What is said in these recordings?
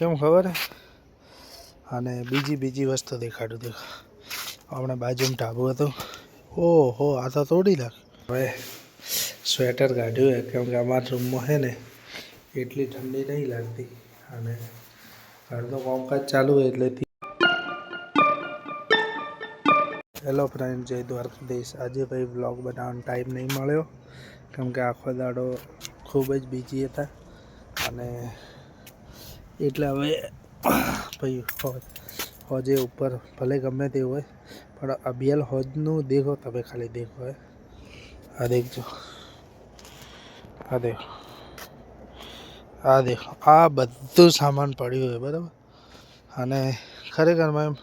કેમ ખબર હે? અને બીજી વસ્તુ દેખાડું. દેખો આપણે બાજુમાં ઢાબુ હતું. ઓહો, આ તો તોડી નાખ. હવે સ્વેટર કાઢ્યું હે કેમ કે અમારા રૂમમાં છે ને એટલી ઠંડી નહીં લાગતી અને ઘરનું કામકાજ ચાલુ હોય એટલે. હેલો ફ્રેન્ડ, જય દ્વારકાધીશ. આજે ભાઈ વ્લોગ બનાવવાનો ટાઈમ નહીં મળ્યો કેમ કે આખો દાડો ખૂબ જ બિઝી હતા અને એટલે હવે ભાઈ હોજે ઉપર ભલે ગમે તે હોય પણ અભિયાલ હોજનું દેખો તમે, ખાલી દેખો. આ દેખજો, આ દેખો, આ દેખો, આ બધું સામાન પડ્યું હોય બરાબર. અને ખરેખરમાં એમ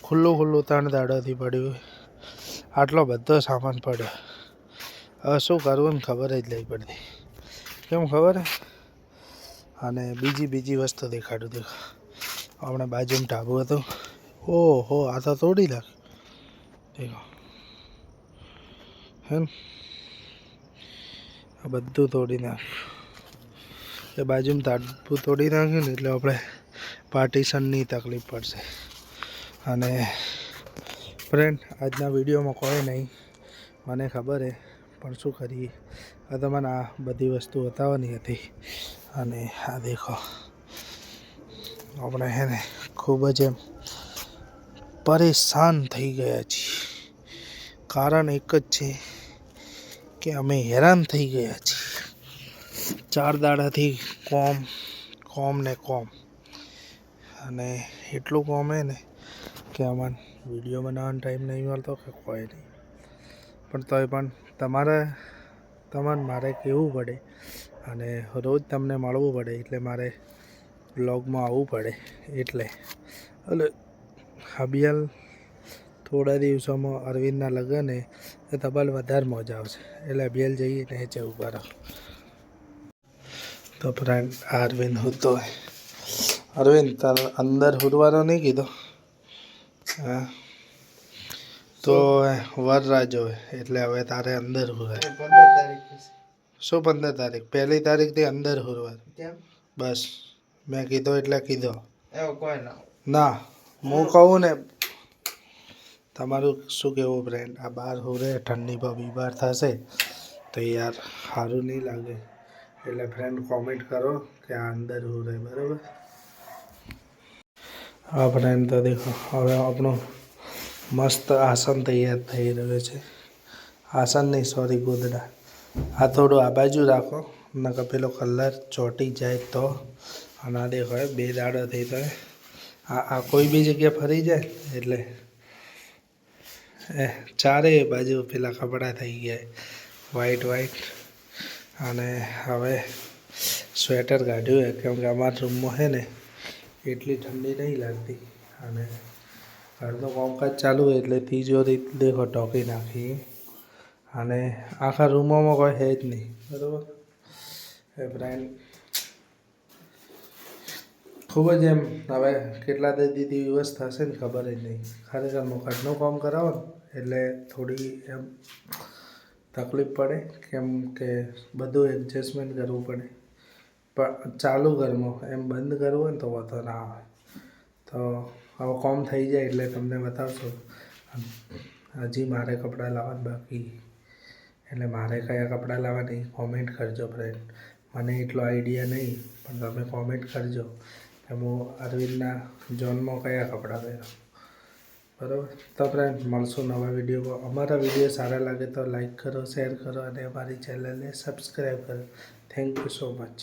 ખુલ્લું 3 દાડાથી પડ્યું હોય. આટલો બધો સામાન પડ્યો. હવે શું કરવું ને ખબર જ નહીં પડતી. કેમ ખબર હે? અને બીજી વસ્તુ દેખાડું. દેખો આપણે બાજુમાં ઢાબુ હતું. ઓહો, આ તો તોડી નાખ. દેખો હે ને, આ બધું તોડી નાખ. એ બાજુમાં ઢાબુ તોડી નાખ્યું ને એટલે આપણે પાર્ટીશનની તકલીફ પડશે. અને ફ્રેન્ડ, આજના વિડીયોમાં કોઈ નહીં, મને ખબર હે પણ શું કરીએ. આ તમને આ બધી વસ્તુ બતાવવાની હતી. અને આ દેખો આપણે હે ને ખૂબ જ એમ પરેશાન થઈ ગયા છીએ. કારણ એક જ છે કે અમે હેરાન થઈ ગયા છીએ. 4 દાડાથી કોમ અને એટલું કોમ હે ને કે અમારે વિડીયો બનાવવાનો ટાઈમ નહીં મળતો કે કોઈ નહીં. પણ તોય પણ તમારે મારે કહેવું પડે અને રોજ તમને મળવું પડે એટલે મારે બ્લોગમાં આવવું પડે. એટલે અભિયાલ થોડા દિવસોમાં અરવિંદના લગ્ન એ તબલ વધારે મજા આવશે એટલે અભિયાલ જઈએ ને જવું કરો. તો ફ્રેન્ડ, અરવિંદ હોતો હોય. અરવિંદ તારે અંદર હુરવાનો નહીં કીધો? હા, તો વરરાજો એટલે હવે તારે અંદર હુરાય. 15 તારીખ. શું 15 તારીખ? 1 તારીખથી અંદર હુરવાનું. બસ મેં કીધો એટલે કીધો. ના, હું કહું ને. તમારું શું કહેવું ફ્રેન્ડ? આ બહાર હુરે ઠંડીમાં બીમાર થશે તો યાર સારું નહીં લાગે. એટલે ફ્રેન્ડ કોમેન્ટ કરો કે આ અંદર હુરે બરાબર. હા ફ્રેન્ડ, તો દેખો હવે આપણું મસ્ત આસન તૈયાર થઈ રહ્યું છે. આસન નહીં, સોરી, ગોદડા. આ થોડું આ બાજુ રાખો નકર પેલો કલર ચોંટી જાય તો. અને આ દેખો 2 દાડા થઈ તો આ કોઈ બી જગ્યા ફરી જાય એટલે ચારે બાજુ પેલા કપડાં થઈ ગયા વ્હાઈટ. અને હવે સ્વેટર કાઢ્યું હે કેમ કે અમારા રૂમમાં છે ને એટલી ઠંડી નહીં લાગતી અને ઘરનું કામકાજ ચાલુ હોય એટલે તિજોરી દેખો ઢોકી નાખી. અને આખા રૂમોમાં કોઈ છે જ નહીં બરાબર. એ ફ્રેન્ડ ખૂબ જ એમ હવે કેટલા દિવસ થશે ને ખબર જ નહીં. ખરેખર ઘરનું કામ કરાવો ને એટલે થોડી એમ તકલીફ પડે કેમ કે બધું એડજસ્ટમેન્ટ કરવું પડે. પણ ચાલુ ઘરમાં એમ બંધ કરવું હોય ને તો વાંધો ના આવે. તો હવે કામ થઈ જાય એટલે તમને બતાવશો. હજી મારે કપડાં લાવવાનું બાકી એટલે મારે કયા કપડાં લાવવાની કોમેન્ટ કરજો ફ્રેન્ડ. મને એટલો આઈડિયા નહીં પણ તમે કોમેન્ટ કરજો કે હું અરવિંદના જોનમાં કયા કપડાં પહેરું બરાબર. તો ફ્રેન્ડ મળશું નવા વિડીયોમાં. અમારા વિડીયો સારા લાગે તો લાઈક કરો, શેર કરો અને અમારી ચેનલને સબસ્ક્રાઈબ કરો. Thank you so much.